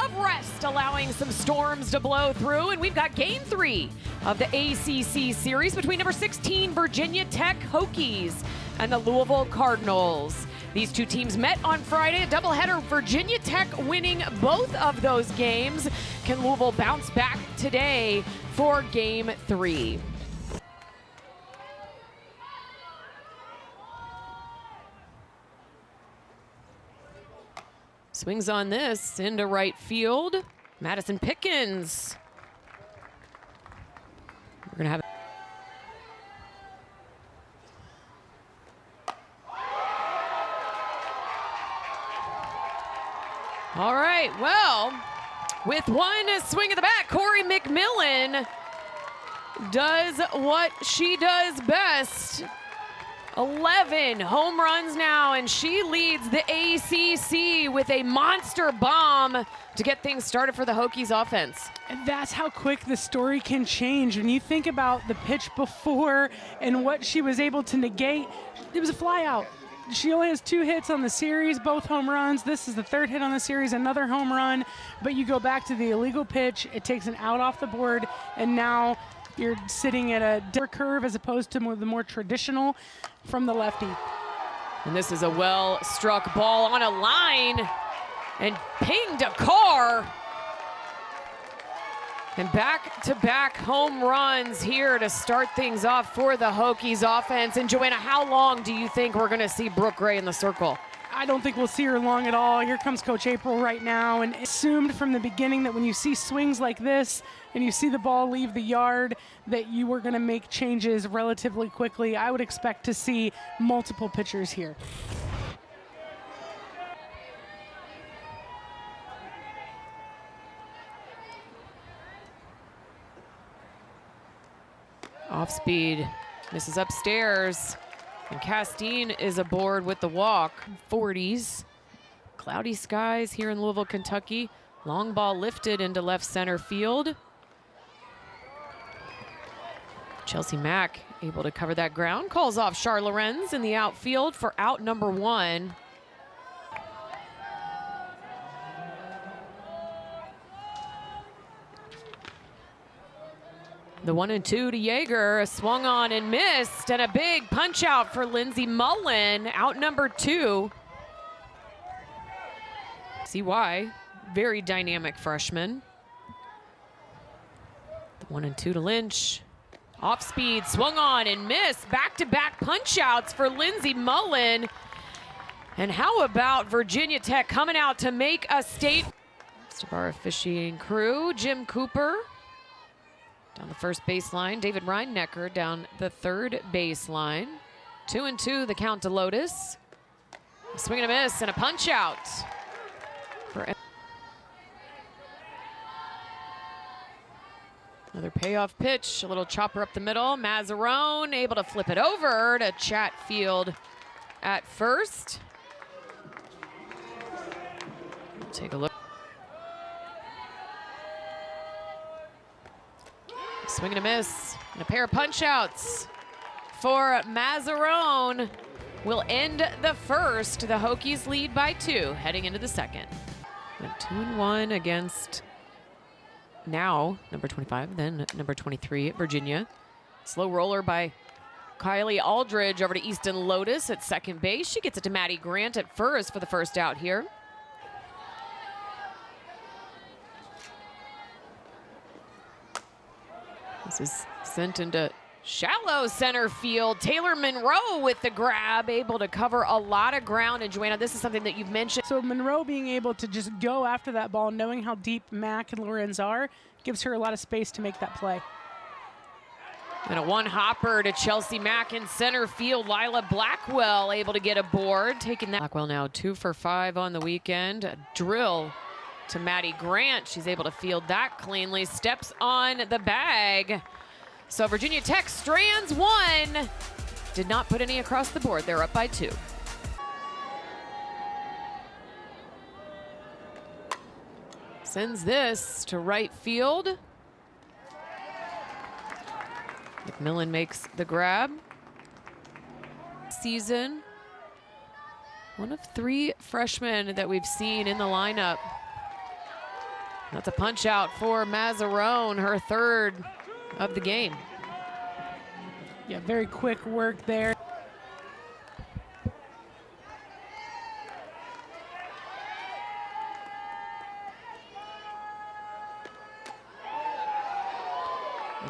of rest, allowing some storms to blow through, and we've got Game 3 of the ACC series between number 16 Virginia Tech Hokies and the Louisville Cardinals. These two teams met on Friday, a doubleheader, Virginia Tech winning both of those games. Can Louisville bounce back today for Game 3? Swings on this into right field. Madison Pickens. We're gonna have all right, well, with one swing of the bat, Corey McMillan does what she does best. 11 home runs now, and she leads the ACC with a monster bomb to get things started for the Hokies offense. And that's how quick the story can change. When you think about the pitch before and what she was able to negate, it was a fly out. She only has 2 hits on the series, both home runs. This is the 3rd hit on the series, another home run. But you go back to the illegal pitch, it takes an out off the board, and now you're sitting at a different curve as opposed to the more traditional from the lefty. And this is a well-struck ball on a line and pinged a car. And back-to-back home runs here to start things off for the Hokies offense. And Joanna, how long do you think we're gonna see Brooke Gray in the circle? I don't think we'll see her long at all. Here comes Coach April right now, and assumed from the beginning that when you see swings like this and you see the ball leave the yard, that you were gonna make changes relatively quickly. I would expect to see multiple pitchers here. Off speed, misses upstairs. And Castine is aboard with the walk. 40s. Cloudy skies here in Louisville, Kentucky. Long ball lifted into left center field. Chelsea Mack able to cover that ground. Calls off Char Lorenz in the outfield for out number 1. The 1-2 to Yeager, swung on and missed, and a big punch out for Lindsey Mullen, out number 2. See why, very dynamic freshman. The 1-2 to Lynch, off speed, swung on and missed, back-to-back punch outs for Lindsey Mullen. And how about Virginia Tech coming out to make a statement? Rest of our officiating crew, Jim Cooper down the first baseline, David Reinnecker down the third baseline. 2-2, the count to Lotus. A swing and a miss and a punch out. Another payoff pitch, a little chopper up the middle. Mazzarone able to flip it over to Chatfield at first. Take a look. Swing and a miss, and a pair of punch-outs for Mazzarone will end the first. The Hokies lead by 2, heading into the second. Went 2-1 against now number 25, then number 23 at Virginia. Slow roller by Kylie Aldridge over to Easton Lotus at second base. She gets it to Maddie Grant at first for the first out here. This is sent into shallow center field. Taylor Monroe with the grab, able to cover a lot of ground. And Joanna, this is something that you've mentioned. So Monroe being able to just go after that ball, knowing how deep Mack and Lorenz are, gives her a lot of space to make that play. And a one-hopper to Chelsea Mack in center field. Lila Blackwell able to get aboard, taking that. Blackwell now 2 for 5 on the weekend. A drill to Maddie Grant. She's able to field that cleanly. Steps on the bag. So Virginia Tech strands 1. Did not put any across the board. They're up by 2. Sends this to right field. McMillan makes the grab. Season. One of 3 freshmen that we've seen in the lineup. That's a punch out for Mazzarone, her third of the game. Yeah, very quick work there.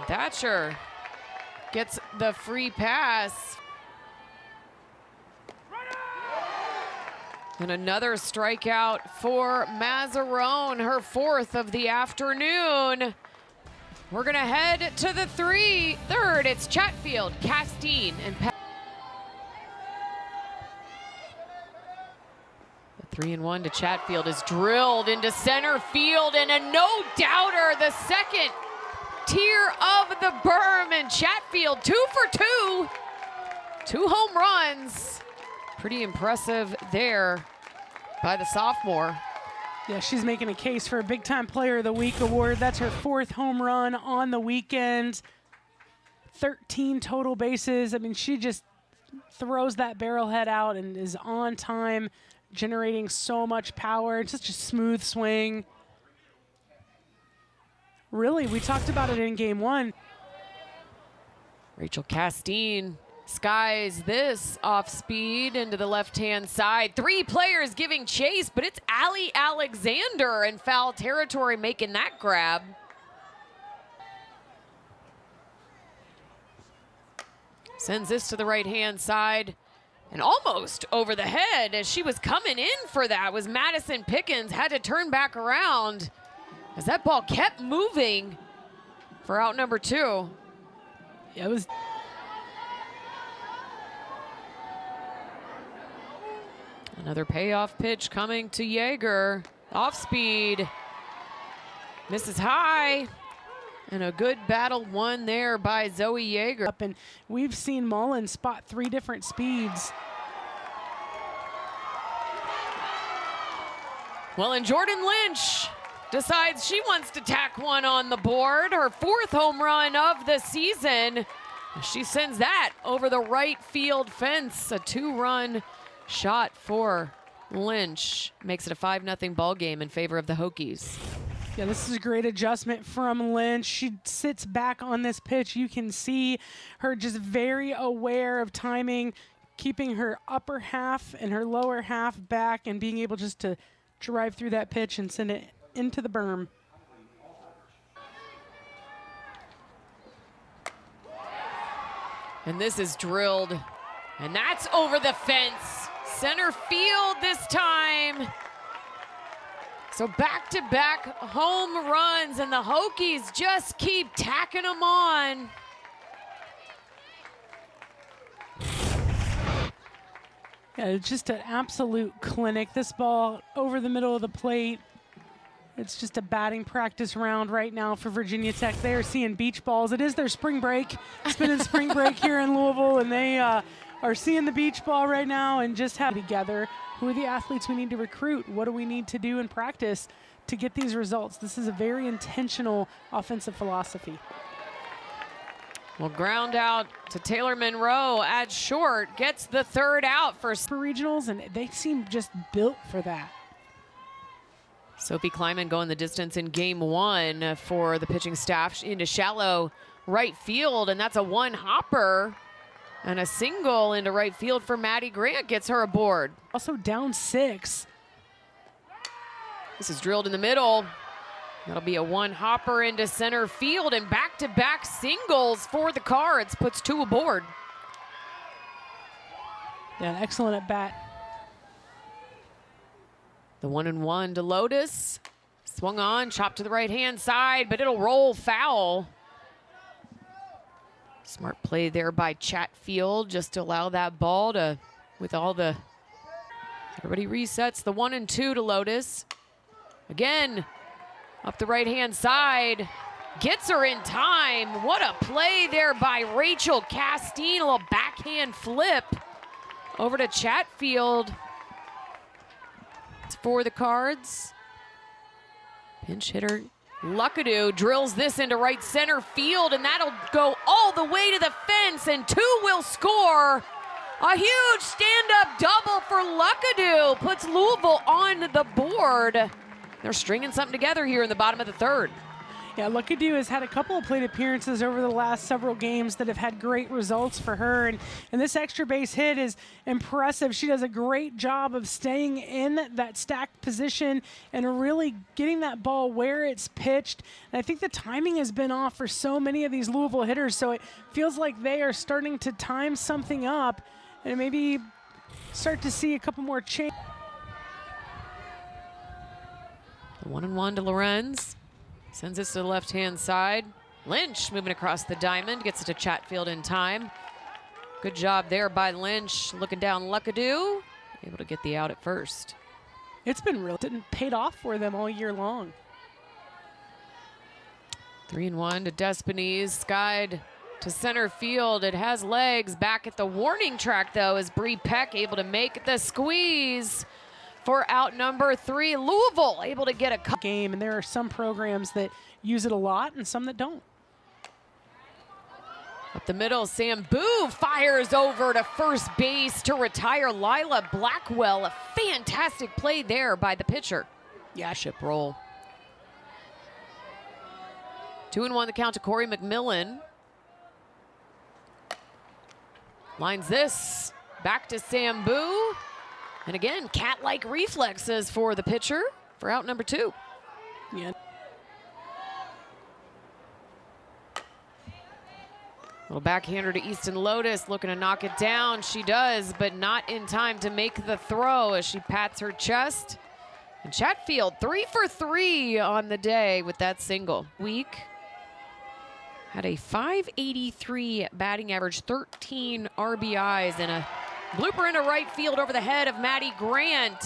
Thatcher gets the free pass. And another strikeout for Mazzarone, her fourth of the afternoon. We're gonna head to the third. It's Chatfield, Castine, and the 3-1 to Chatfield is drilled into center field, and a no-doubter, the second tier of the berm, and Chatfield 2 for 2. 2 home runs. Pretty impressive there by the sophomore. Yeah, she's making a case for a Big Time Player of the Week award. That's her 4th home run on the weekend. 13 total bases. I mean, she just throws that barrel head out and is on time, generating so much power. It's such a smooth swing. Really, we talked about it in game 1. Rachel Castine skies this off speed into the left-hand side. 3 players giving chase, but it's Allie Alexander in foul territory making that grab. Sends this to the right-hand side and almost over the head as she was coming in for that was Madison Pickens. Had to turn back around as that ball kept moving for out number 2. Yeah, it was. Another payoff pitch coming to Yeager. Off speed. Misses high. And a good battle won there by Zoe Yeager. And we've seen Mullen spot 3 different speeds. Well, and Jordan Lynch decides she wants to tack one on the board. Her 4th home run of the season. She sends that over the right field fence. A 2-run shot for Lynch. Makes it a 5-0 ball game in favor of the Hokies. Yeah, this is a great adjustment from Lynch. She sits back on this pitch. You can see her just very aware of timing, keeping her upper half and her lower half back and being able just to drive through that pitch and send it into the berm. And this is drilled, and that's over the fence. Center field this time. So back-to-back home runs, and the Hokies just keep tacking them on. Yeah, it's just an absolute clinic. This ball over the middle of the plate. It's just a batting practice round right now for Virginia Tech. They are seeing beach balls. It is their spring break. It's been in spring break here in Louisville, and they are seeing the beach ball right now and just have together. Who are the athletes we need to recruit? What do we need to do in practice to get these results? This is a very intentional offensive philosophy. Well, ground out to Taylor Monroe at short. Gets the 3rd out for regionals, and they seem just built for that. Sophie Kleiman going the distance in game 1 for the pitching staff into shallow right field, and that's a 1-hopper. And a single into right field for Maddie Grant gets her aboard. Also down 6. This is drilled in the middle. That'll be a 1-hopper into center field, and back-to-back singles for the Cards puts 2 aboard. Yeah, excellent at bat. The 1-1 to Lotus. Swung on, chopped to the right-hand side, but it'll roll foul. Smart play there by Chatfield just to allow that ball to, everybody resets. The 1-2 to Lotus. Again, up the right-hand side. Gets her in time. What a play there by Rachel Castine. A little backhand flip over to Chatfield. It's for the Cards. Pinch hitter Luckadoo drills this into right center field, and that'll go all the way to the fence, and 2 will score. A huge stand-up double for Luckadoo puts Louisville on the board. They're stringing something together here in the bottom of the third. Yeah, Luckadoo has had a couple of plate appearances over the last several games that have had great results for her, and this extra base hit is impressive. She does a great job of staying in that stacked position and really getting that ball where it's pitched. And I think the timing has been off for so many of these Louisville hitters, so it feels like they are starting to time something up and maybe start to see a couple more change. The 1-1 to Lorenz. Sends this to the left-hand side. Lynch moving across the diamond, gets it to Chatfield in time. Good job there by Lynch, looking down Luckadoo, able to get the out at first. It's been real, didn't paid off for them all year long. 3-1 to Despines, skied to center field. It has legs. Back at the warning track, though, is Bree Peck able to make the squeeze for out number 3. Louisville able to get a game, and there are some programs that use it a lot and some that don't. Up the middle, Sam Boo fires over to first base to retire Lila Blackwell. A fantastic play there by the pitcher. Yeah, ship roll. 2-1 the count to Corey McMillan. Lines this back to Sam Boo. And again, cat-like reflexes for the pitcher for out number 2. Yeah. Little backhander to Easton Lotus, looking to knock it down. She does, but not in time to make the throw as she pats her chest. And Chatfield, 3 for 3 on the day with that single. Week had a .583 batting average, 13 RBIs, and a blooper into right field over the head of Maddie Grant.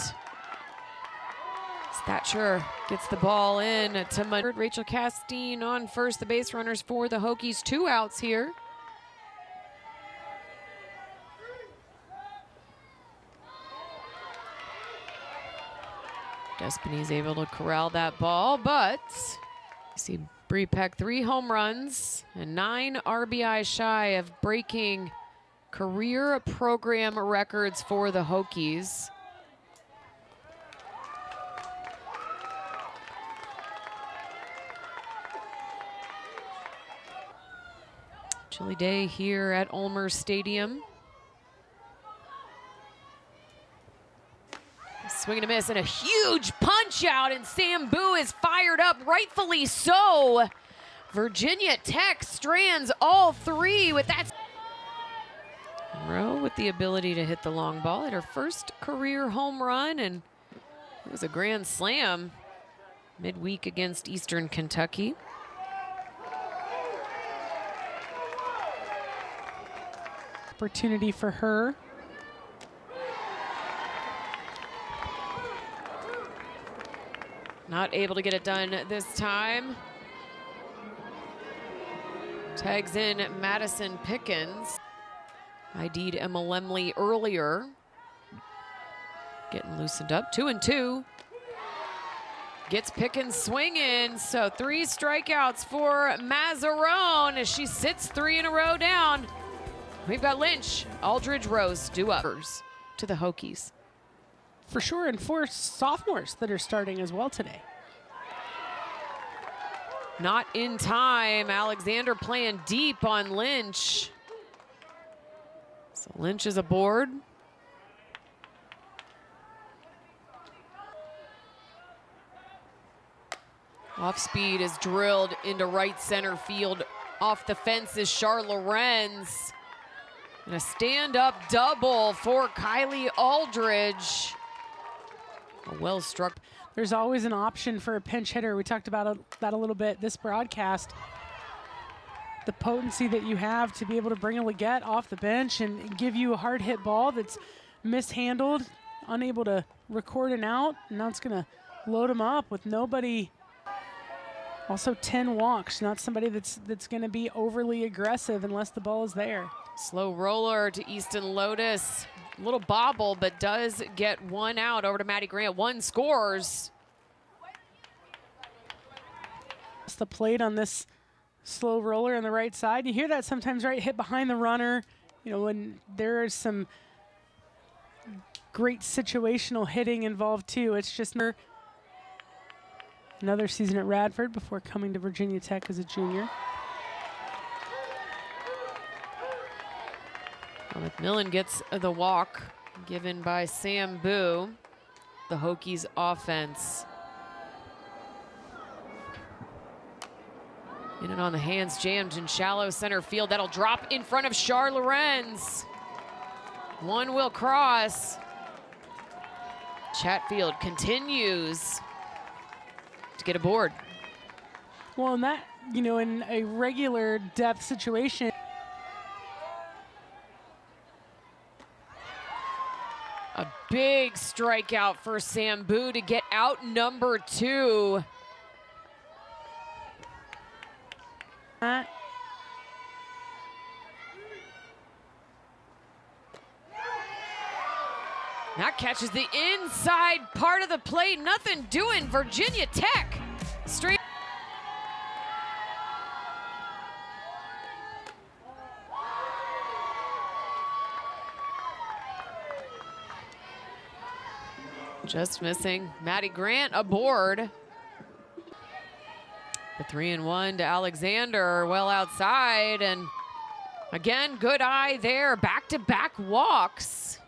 Thatcher gets the ball in to Rachel Castine on first. The base runners for the Hokies. 2 outs here. Despines able to corral that ball, but you see Bree Peck 3 home runs and 9 RBI shy of breaking career program records for the Hokies. Chilly day here at Ulmer Stadium. Swing and a miss and a huge punch out, and Sam Boo is fired up, rightfully so. Virginia Tech strands all 3 with that. Monroe with the ability to hit the long ball at her first career home run, and it was a grand slam midweek against Eastern Kentucky. Opportunity for her. Not able to get it done this time. Tags in Madison Pickens. ID'd Emma Lemley earlier. Getting loosened up, 2-2. Gets Pickens swinging, so 3 strikeouts for Mazzarone as she sits 3 in a row down. We've got Lynch, Aldridge, Rose, do-uppers to the Hokies. For sure, and 4 sophomores that are starting as well today. Not in time. Alexander playing deep on Lynch. So Lynch is aboard. Off speed is drilled into right center field. Off the fence is Char Lorenz. And a stand-up double for Kylie Aldridge. A well-struck. There's always an option for a pinch hitter. We talked about that a little bit this broadcast. The potency that you have to be able to bring a Leggett off the bench and give you a hard hit ball that's mishandled, unable to record an out, and now it's going to load him up with nobody. Also 10 walks, not somebody that's going to be overly aggressive unless the ball is there. Slow roller to Easton Lotus. A little bobble, but does get 1 out over to Maddie Grant. 1 scores. It's the plate on this slow roller on the right side. You hear that sometimes, right? Hit behind the runner. You know, when there is some great situational hitting involved too. It's just Another season at Radford before coming to Virginia Tech as a junior. Well, McMillan gets the walk given by Sam Boo. The Hokies offense. In and on the hands, jammed in shallow center field. That'll drop in front of Char Lorenz. One will cross. Chatfield continues to get aboard. Well, in that, you know, in a regular depth situation. A big strikeout for Sam Boo to get out number 2. That catches the inside part of the plate. Nothing doing. Virginia Tech straight. Just missing. Maddie Grant aboard. The 3-1 to Alexander, well outside, and again, good eye there. Back-to-back walks.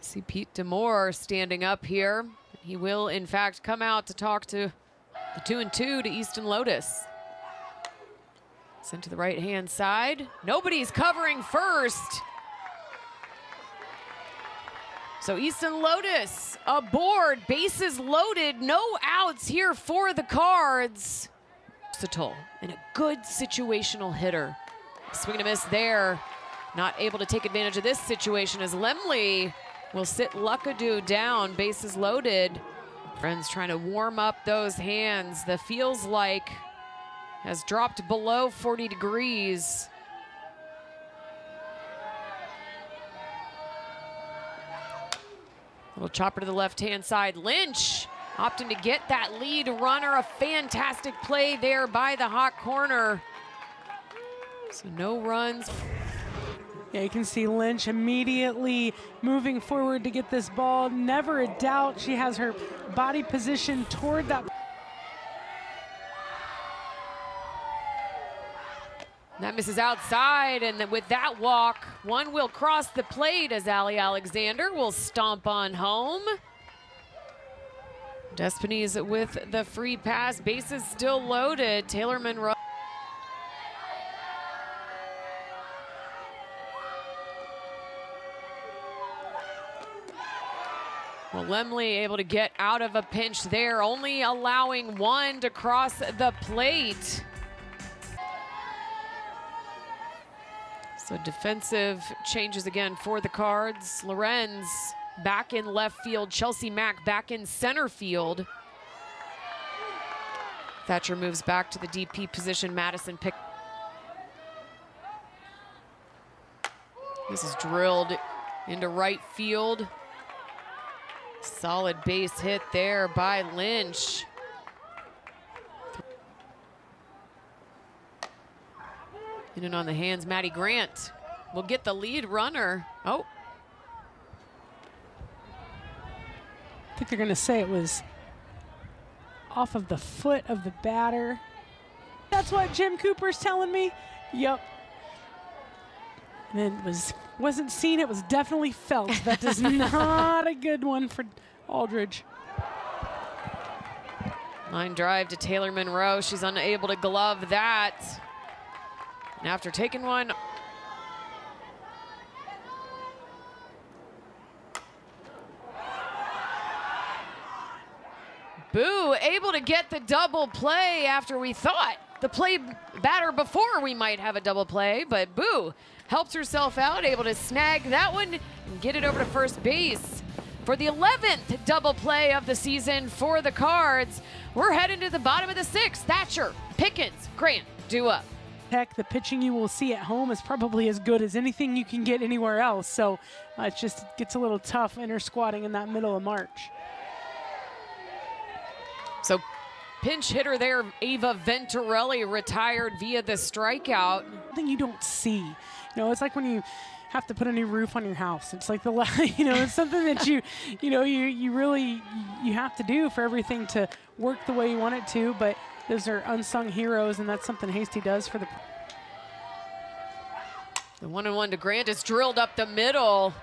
See Pete Demore standing up here. He will, in fact, come out to talk to the 2-2 to Easton Lotus. Sent to the right-hand side. Nobody's covering first. So Easton Lotus aboard, bases loaded, no outs here for the Cards. Versatile and a good situational hitter. Swing and a miss there. Not able to take advantage of this situation as Lemley will sit Luckadoo down, bases loaded. Friends trying to warm up those hands. The feels like has dropped below 40 degrees. Little chopper to the left-hand side. Lynch opting to get that lead runner. A fantastic play there by the hot corner. So no runs. Yeah, you can see Lynch immediately moving forward to get this ball. Never a doubt she has her body position toward that. That misses outside, and then with that walk, one will cross the plate as Allie Alexander will stomp on home. Despines with the free pass, bases still loaded. Taylor Monroe. Well, Lemley able to get out of a pinch there, only allowing one to cross the plate. So defensive changes again for the Cards. Lorenz back in left field. Chelsea Mack back in center field. Thatcher moves back to the DP position. Madison pick. This is drilled into right field. Solid base hit there by Lynch. In and on the hands, Maddie Grant will get the lead runner. Oh. I think they're going to say it was off of the foot of the batter. That's what Jim Cooper's telling me. Yep. And it wasn't seen, it was definitely felt. That is not a good one for Aldridge. Line drive to Taylor Monroe. She's unable to glove that. And after taking one, Boo able to get the double play after we thought the play batter before we might have a double play, but Boo helps herself out, able to snag that one and get it over to first base. For the 11th double play of the season for the Cards, we're heading to the bottom of the 6th. Thatcher, Pickens, Grant, due up. Heck, the pitching you will see at home is probably as good as anything you can get anywhere else. So it just gets a little tough inter-squatting in that middle of March. So pinch hitter there, Ava Venturelli retired via the strikeout. Something you don't see. You know, it's like when you have to put a new roof on your house. It's like it's something that you really have to do for everything to work the way you want it to. But those are unsung heroes, and that's something Hasty does for the. The 1-1 to Grant is drilled up the middle.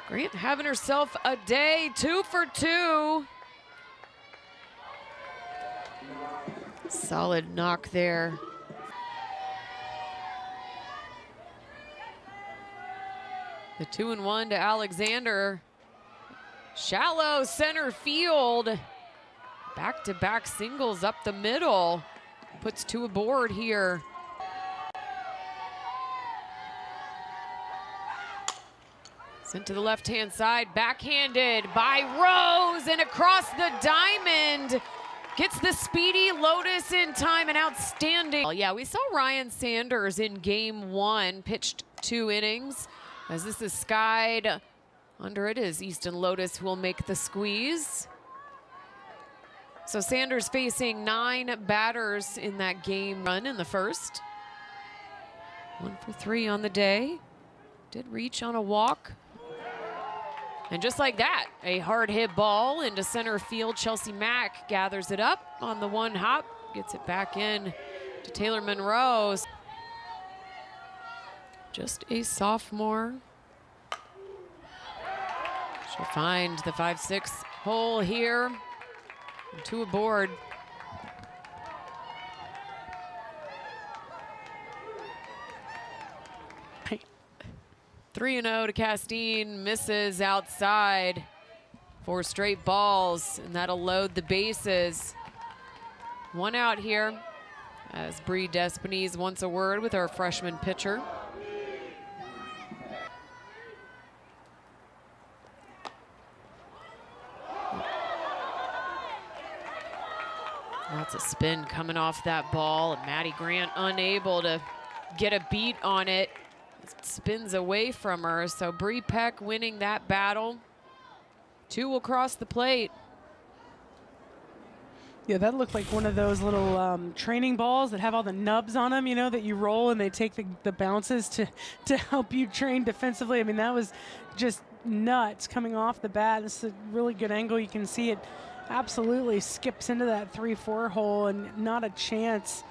Grant having herself a day, 2 for 2. Solid knock there. The 2-1 to Alexander. Shallow center field. Back-to-back singles up the middle. Puts 2 aboard here. Sent to the left-hand side, backhanded by Rose, and across the diamond. Gets the speedy Lotus in time, and outstanding. Yeah, we saw Ryan Sanders in game 1, pitched 2 innings. As this is skied under it is Easton Lotus, who will make the squeeze. So Sanders facing 9 batters in that game run in the first. 1 for 3 on the day. Did reach on a walk. And just like that, a hard hit ball into center field. Chelsea Mack gathers it up on the 1 hop, gets it back in to Taylor Monroe. Just a sophomore. She'll find the 5-6 hole here. And 2 aboard. Hey. 3-0 to Castine, misses outside. 4 straight balls, and that'll load the bases. 1 out here as Bree Despines wants a word with our freshman pitcher. Lots of spin coming off that ball, and Maddie Grant unable to get a beat on it. It spins away from her, so Bree Peck winning that battle. 2 will cross the plate. Yeah, that looked like one of those little training balls that have all the nubs on them, that you roll and they take the bounces to help you train defensively. I mean, that was just nuts coming off the bat. This is a really good angle. You can see it absolutely skips into that 3-4 hole, and not a chance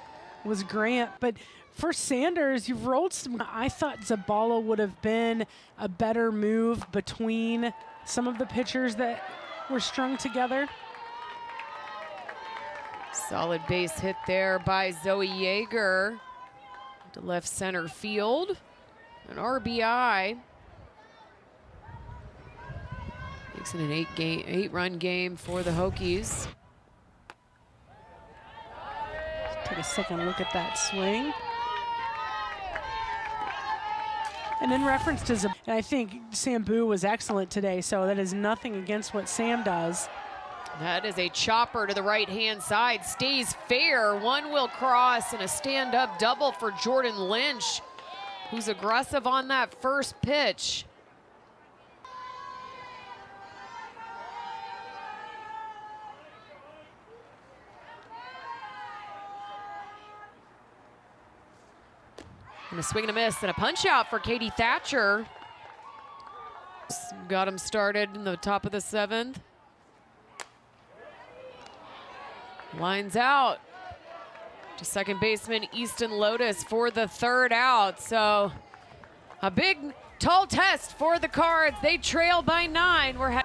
was Grant. But for Sanders, you've rolled some. I thought Zabala would have been a better move between some of the pitchers that were strung together. Solid base hit there by Zoe Yeager to left center field. An RBI. Makes it an 8-run game for the Hokies. Take a second look at that swing. And in reference to Zabala, I think Sambu was excellent today, so that is nothing against what Sam does. That is a chopper to the right-hand side. Stays fair. 1 will cross, and a stand-up double for Jordan Lynch, who's aggressive on that first pitch. And a swing and a miss and a punch out for Katie Thatcher. Got him started in the top of the 7th. Lines out to second baseman Easton Lotus for the 3rd out. So a big, tall test for the Cards. They trail by 9.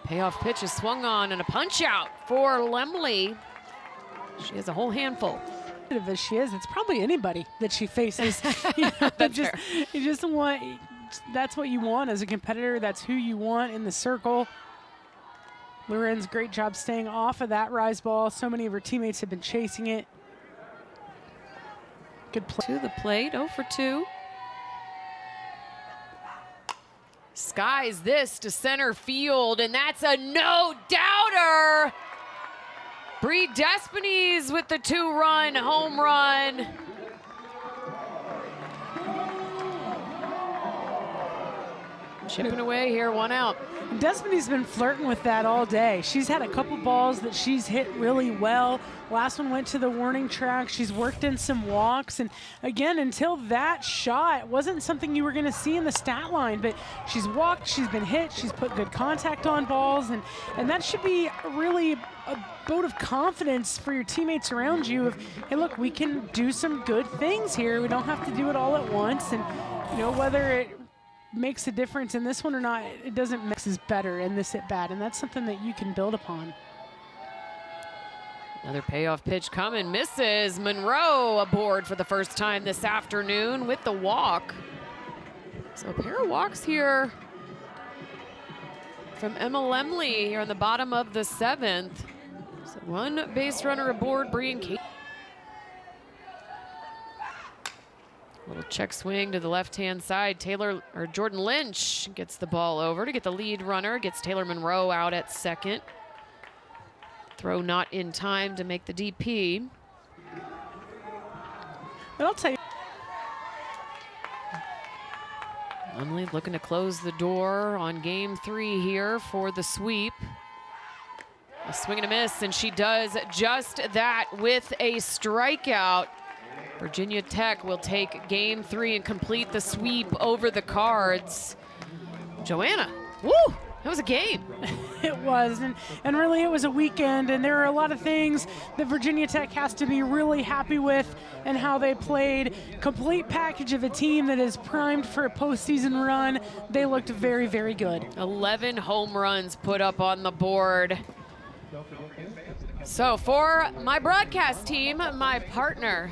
Payoff pitch is swung on, and a punch out for Lemley. She has a whole handful. As she is, it's probably anybody that she faces. That's fair. You just want, that's what you want as a competitor. That's who you want in the circle. Loren's great job staying off of that rise ball. So many of her teammates have been chasing it. Good play. To the plate, 0 for 2. Skies this to center field, and that's a no-doubter. Bree Despines with the 2-run home run. Chipping away here, 1 out. Destiny's been flirting with that all day. She's had a couple balls that she's hit really well. Last one went to the warning track. She's worked in some walks. And again, until that shot wasn't something you were going to see in the stat line, but she's walked, she's been hit, she's put good contact on balls. And that should be really a vote of confidence for your teammates around you of, hey, look, we can do some good things here. We don't have to do it all at once. And, you know, whether it makes a difference in this one or not, it doesn't mix is better in this at-bat, and that's something that you can build upon. Another payoff pitch coming, misses. Monroe aboard for the first time this afternoon with the walk. So a pair of walks here from Emma Lemley here on the bottom of the 7th. So 1 base runner aboard, Brian Kate. Little check swing to the left-hand side. Jordan Lynch gets the ball over to get the lead runner, gets Taylor Monroe out at second. Throw not in time to make the DP. But I'll tell you, Emily looking to close the door on game 3 here for the sweep. A swing and a miss, and she does just that with a strikeout. Virginia Tech will take game 3 and complete the sweep over the Cards. Joanna, woo, that was a game. it was, and really it was a weekend, and there are a lot of things that Virginia Tech has to be really happy with and how they played. Complete package of a team that is primed for a postseason run. They looked very, very good. 11 home runs put up on the board. So for my broadcast team, my partner,